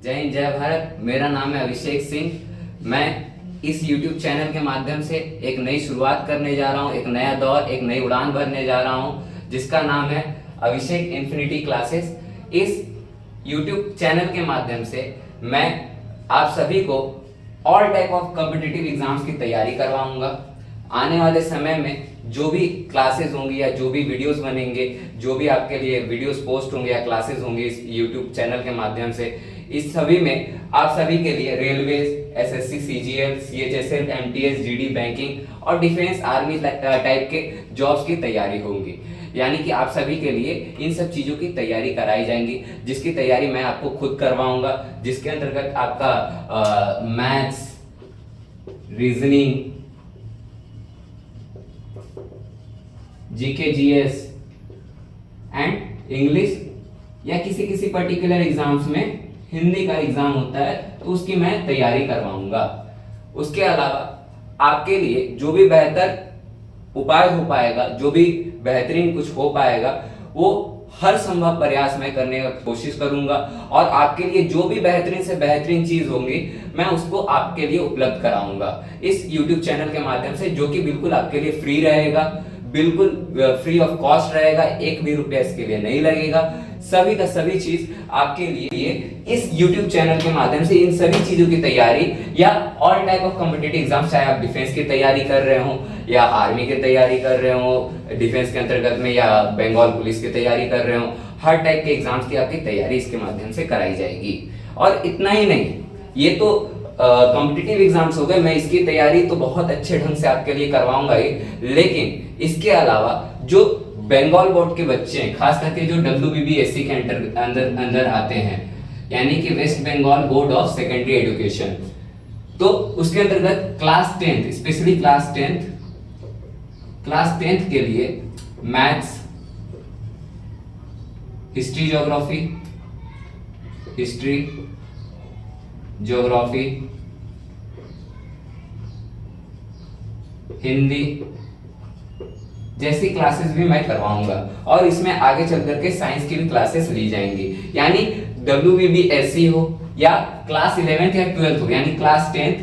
जय हिंद जय भारत। मेरा नाम है अभिषेक सिंह। मैं इस YouTube चैनल के माध्यम से एक नई शुरुआत करने जा रहा हूँ, एक नया दौर, एक नई उड़ान भरने जा रहा हूँ जिसका नाम है अभिषेक इन्फिनिटी क्लासेस। इस YouTube चैनल के माध्यम से मैं आप सभी को all type of competitive exams की तैयारी करवाऊंगा। आने वाले समय में जो भी क्लासेस होंगी या जो भी वीडियोस बनेंगे, जो भी आपके लिए वीडियोस पोस्ट होंगे या क्लासेस होंगी इस YouTube चैनल के माध्यम से, इस सभी में आप सभी के लिए railways, SSC, CGL, CHSL, MTS, GD, banking और डिफेंस आर्मी टाइप के जॉब्स की तैयारी होगी। यानी कि आप सभी के लिए इन सब चीजों की तैयारी कराई जाएंगी, जिसकी तैयारी मैं आपको खुद करवाऊंगा, जिसके अंतर्गत आपका maths, reasoning, GK, GS and English या किसी किसी पर्टिकुलर एग्जाम्स में हिंदी का एग्जाम होता है तो उसकी मैं तैयारी करवाऊंगा। उसके अलावा आपके लिए जो भी बेहतर उपाय हो पाएगा, जो भी बेहतरीन कुछ हो पाएगा, वो हर संभव प्रयास मैं करने का कोशिश करूंगा और आपके लिए जो भी बेहतरीन से बेहतरीन चीज होंगी मैं उसको आपके लिए उपलब्ध कराऊंगा इस YouTube चैनल के माध्यम से, जो कि बिल्कुल आपके लिए फ्री रहेगा, बिल्कुल फ्री ऑफ कॉस्ट रहेगा, एक भी रुपया इसके लिए नहीं लगेगा। सभी का सभी चीज आपके लिए इस YouTube चैनल के माध्यम से इन सभी चीजों की तैयारी या all type of competitive exam, चाहे आप डिफेंस की तैयारी कर रहे हो या आर्मी की तैयारी कर रहे हो डिफेंस के अंतर्गत में, या बंगाल पुलिस की तैयारी कर रहे हो, हर टाइप के एग्जाम्स की आपकी तैयारी इसके माध्यम से कराई जाएगी। और इतना ही नहीं, ये तो कॉम्पिटिटिव एग्जाम्स हो गए, मैं इसकी तैयारी तो बहुत अच्छे ढंग से आपके लिए करवाऊंगा ही, लेकिन इसके अलावा जो बंगाल बोर्ड के बच्चे हैं, खास करके जो WBBSC के अंदर आते हैं, यानी कि West Bengal Board of Secondary Education, तो उसके अंतर्गत class 10th, specially class 10th के लिए मैथ्स, हिस्ट्री ज्योग्राफी, हिंदी जैसी क्लासेस भी मैं करवाऊंगा और इसमें आगे चल करके साइंस की भी क्लासेस ली जाएंगी। यानी WBBSC हो या क्लास 11th या 12th हो, यानी क्लास 10th,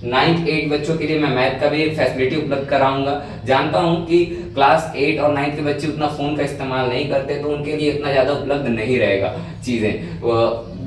9th, 8 बच्चों के लिए मैं मैथ का भी फैसिलिटी उपलब्ध कराऊंगा। जानता हूं कि क्लास 8 और 9th के बच्चे उतना फोन का इस्तेमाल नहीं करते, तो उनके लिए इतना ज्यादा उपलब्ध नहीं रहेगा चीजें,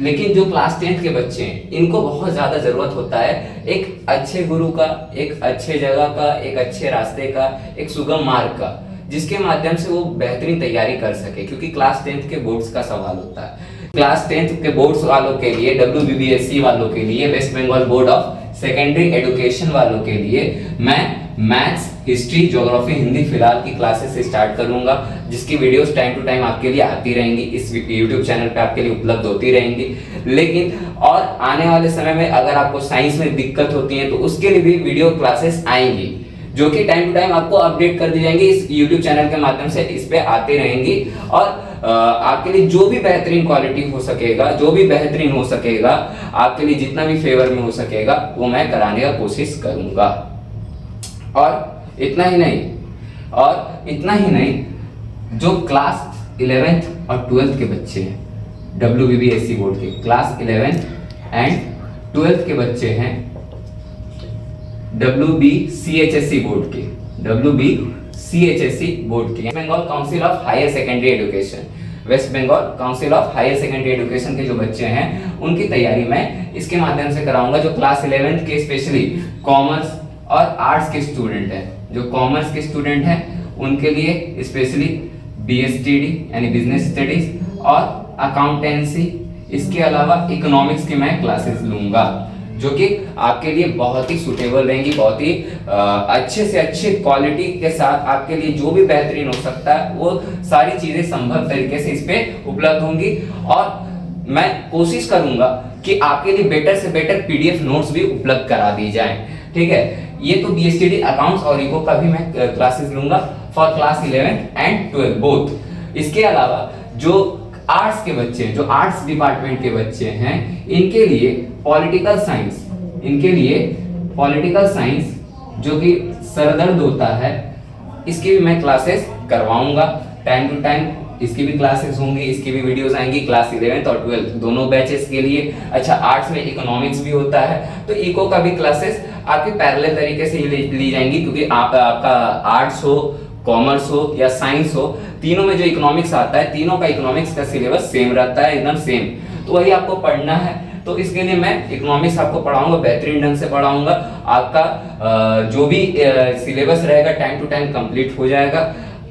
लेकिन जो क्लास 10th के बच्चे हैं इनको बहुत ज्यादा जरूरत होता है एक अच्छे गुरु का, एक अच्छे जगह का, एक अच्छे रास्ते का, एक सुगम मार्ग का, जिसके माध्यम से वो बेहतरीन तैयारी कर सके, क्योंकि क्लास 10th के बोर्ड्स का सवाल होता है। क्लास 10th के बोर्ड्स वालों के लिए, WBBSC वालों के लिए, West Bengal Board of Secondary Education वालों के लिए मैं मैथ्स, हिस्ट्री, ज्योग्राफी, हिंदी फिलहाल की क्लासेस स्टार्ट करूंगा, जिसकी वीडियोस टाइम टू टाइम आपके लिए आती रहेंगी, इस YouTube चैनल पे आपके लिए उपलब्ध होती रहेंगी। लेकिन और आने वाले समय में अगर आपको साइंस में दिक्कत होती है तो उसके लिए भी वीडियो क्लासेस आएंगी, जो कि टाइम टू टाइम आपको अपडेट कर दी जाएंगी, इस YouTube चैनल के माध्यम से इस पे आती रहेंगी और आपके लिए जो भी बेहतरीन क्वालिटी हो सकेगा, जो भी बेहतरीन हो सकेगा, आपके लिए जितना भी फेवर में हो सकेगा वो मैं कराने का कोशिश करूंगा। और इतना ही नहीं, जो क्लास 11th और 12th के बच्चे हैं, WBBSC बोर्ड के क्लास 11th एंड 12th के बच्चे हैं, WBCHSC बोर्ड के Bengal Council of Higher Secondary Education, West Bengal Council of Higher Secondary Education के जो बच्चे हैं उनकी तैयारी मैं इसके माध्यम से कराऊंगा। जो क्लास 11th के स्पेशली कॉमर्स और आर्ट्स के स्टूडेंट हैं, जो कॉमर्स के स्टूडेंट हैं उनके लिए स्पेशली BSTD यानी बिजनेस स्टडीज और अकाउंटेंसी, इसके अलावा इकोनॉमिक्स की मैं क्लासेस लूंगा, जो कि आपके लिए बहुत ही सुटेबल रहेंगी, बहुत ही अच्छे से अच्छे क्वालिटी के साथ आपके लिए जो भी बेहतरीन हो सकता है वो सारी चीजें संभव तरीके से इस पे उपलब्ध होंगी। और मैं कोशिश करूंगा कि आपके लिए बेटर से बेटर PDF नोट्स भी उपलब्ध करा दी जाएं, ठीक है। ये तो BSTD अकाउंट्स और इको का भी मैं क्लासेस लूंगा फॉर क्लास 11 एंड 12 बोथ। इसके अलावा जो आर्ट्स के बच्चे हैं, जो आर्ट्स डिपार्टमेंट के बच्चे हैं, इनके लिए पॉलिटिकल साइंस जो कि सरदर्द होता है, इसकी भी मैं क्लासेस करवाऊंगा टाइम टू टाइम। इसकी भी क्लासेस होंगी, इसकी भी वीडियोस आएंगी क्लास 11th और 12th दोनों बैचेस के लिए। अच्छा, आर्ट्स में इकोनॉमिक्स भी होता है, तो इको का भी क्लासेस आपकी पैरेलल तरीके से ली जाएंगी, क्योंकि आपका आर्ट्स हो, कॉमर्स हो या साइंस हो, तीनों में जो इकोनॉमिक्स आता है, तीनों का इकोनॉमिक्स का सिलेबस सेम रहता है, एकदम सेम। तो वही आपको पढ़ना है। तो इसके लिए मैं इकोनॉमिक्स आपको पढ़ाऊंगा, बेहतरीन ढंग से पढ़ाऊंगा। आपका जो भी सिलेबस रहेगा टाइम टू टाइम कंप्लीट हो जाएगा।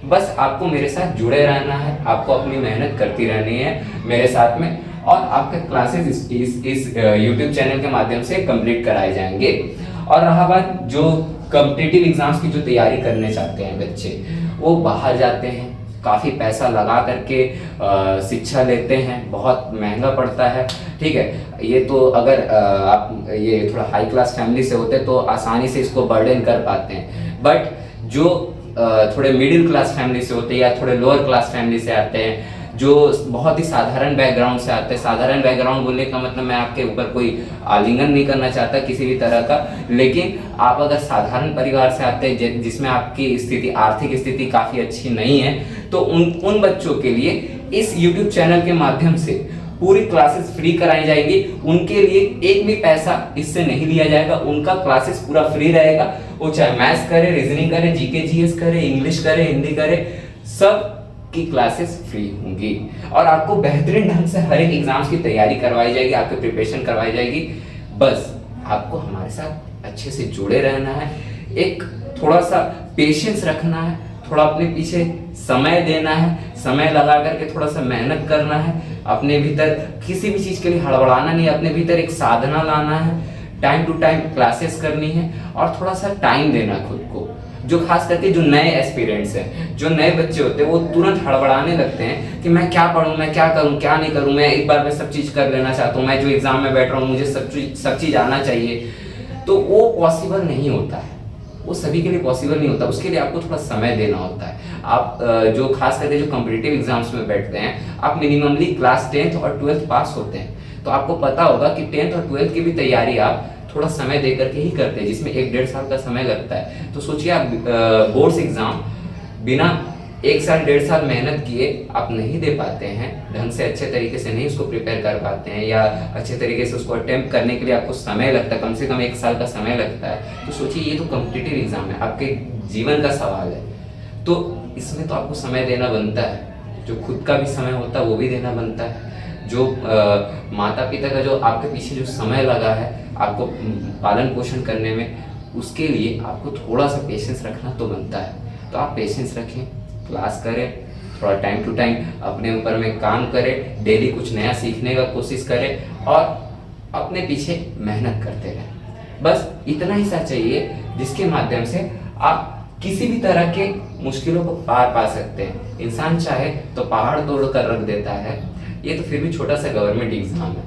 बस आपको मेरे साथ जुड़े रहना है, आपको अपनी मेहनत करती रहनी है मेरे साथ में, और आपके क्लासेस इस YouTube चैनल के माध्यम से कंप्लीट कराए जाएंगे। और रहा बात जो कॉम्पिटिटिव एग्जाम्स की जो तैयारी करने चाहते हैं बच्चे, वो बाहर जाते हैं, काफ़ी पैसा लगा करके शिक्षा लेते हैं, बहुत महंगा पड़ता है, ठीक है। ये तो अगर आप ये थोड़ा हाई क्लास फैमिली से होते तो आसानी से इसको बर्डन कर पाते हैं, बट जो थोड़े मिडिल क्लास फैमिली से होते हैं या थोड़े लोअर क्लास फैमिली से आते हैं, जो बहुत ही साधारण बैकग्राउंड से आते हैं, साधारण बैकग्राउंड बोलने का मतलब मैं आपके ऊपर कोई आलिंगन नहीं करना चाहता किसी भी तरह का, लेकिन आप अगर साधारण परिवार से आते हैं जिसमें आपकी स्थिति, आर्थिक स्थिति काफ़ी अच्छी नहीं है, तो उन बच्चों के लिए इस YouTube चैनल के माध्यम से पूरी क्लासेस फ्री कराई जाएंगी। उनके लिए एक भी पैसा इससे नहीं लिया जाएगा, उनका क्लासेस पूरा फ्री रहेगा। वो चाहे मैथ्स करे, रीजनिंग करे, जीके जीएस करे, इंग्लिश करे, हिंदी करे, सब की क्लासेस फ्री होंगी। और आपको बेहतरीन ढंग से हर एक एग्जाम्स की तैयारी करवाई जाएगी, आपकी प्रिपरेशन करवाई जाएगी। बस आपको हमारे साथ अच्छे से जुड़े रहना है, एक थोड़ा सा पेशेंस रखना है, थोड़ा अपने पीछे समय देना है, समय लगा करके थोड़ा सा मेहनत करना है, अपने भीतर किसी भी चीज़ के लिए हड़बड़ाना नहीं है, अपने भीतर एक साधना लाना है, टाइम टू टाइम क्लासेस करनी है, और थोड़ा सा टाइम देना खुद को। जो खास करके जो नए एस्पिरेंट्स हैं, जो नए बच्चे होते हैं, वो तुरंत हड़बड़ाने लगते हैं कि मैं क्या पढूं, मैं क्या करूं, क्या नहीं करूं, मैं एक बार में सब चीज़ कर लेना चाहता हूं, मैं जो एग्जाम में बैठ रहा हूं मुझे सब चीज़ आना चाहिए। तो वो पॉसिबल नहीं होता है, वो सभी के लिए पॉसिबल नहीं होता। उसके लिए आपको थोड़ा समय देना होता है। आप जो खास करके जो कॉम्पिटिटिव एग्जाम्स में बैठते हैं, आप मिनिममली क्लास 10th और 12th पास होते हैं, तो आपको पता होगा कि 10th और 12th की भी तैयारी आप थोड़ा समय दे करके ही करते हैं, जिसमें 1-1.5 साल का समय लगता है। तो सोचिए आप बोर्ड्स एग्जाम बिना 1 साल 1.5 साल मेहनत किए आप नहीं दे पाते हैं, ढंग से अच्छे तरीके से नहीं उसको प्रिपेयर कर पाते हैं, या अच्छे तरीके से उसको अटेम्प्ट करने के लिए आपको समय लगता है, कम से कम 1 साल का समय लगता है। तो सोचिए ये तो कॉम्पिटिटिव एग्जाम है, आपके जीवन का सवाल है, तो इसमें तो आपको समय देना बनता है। जो खुद का भी समय होता है वो भी देना बनता है। जो माता पिता का जो आपके पीछे जो समय लगा है आपको पालन पोषण करने में, उसके लिए आपको थोड़ा सा पेशेंस रखना तो बनता है। तो आप पेशेंस रखें, क्लास करें, थोड़ा टाइम टू टाइम अपने ऊपर में काम करें, डेली कुछ नया सीखने का कोशिश करें और अपने पीछे मेहनत करते रहें। बस इतना ही सा चाहिए जिसके माध्यम से आप किसी भी तरह के मुश्किलों को पार पा सकते हैं। इंसान चाहे तो पहाड़ तोड़ कर रख देता है, ये तो फिर भी छोटा सा गवर्नमेंट एग्जाम है,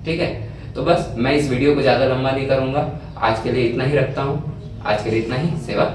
ठीक है। तो बस मैं इस वीडियो को ज़्यादा लंबा नहीं करूँगा, आज के लिए इतना ही रखता हूँ। आज के लिए इतना ही। सेवा।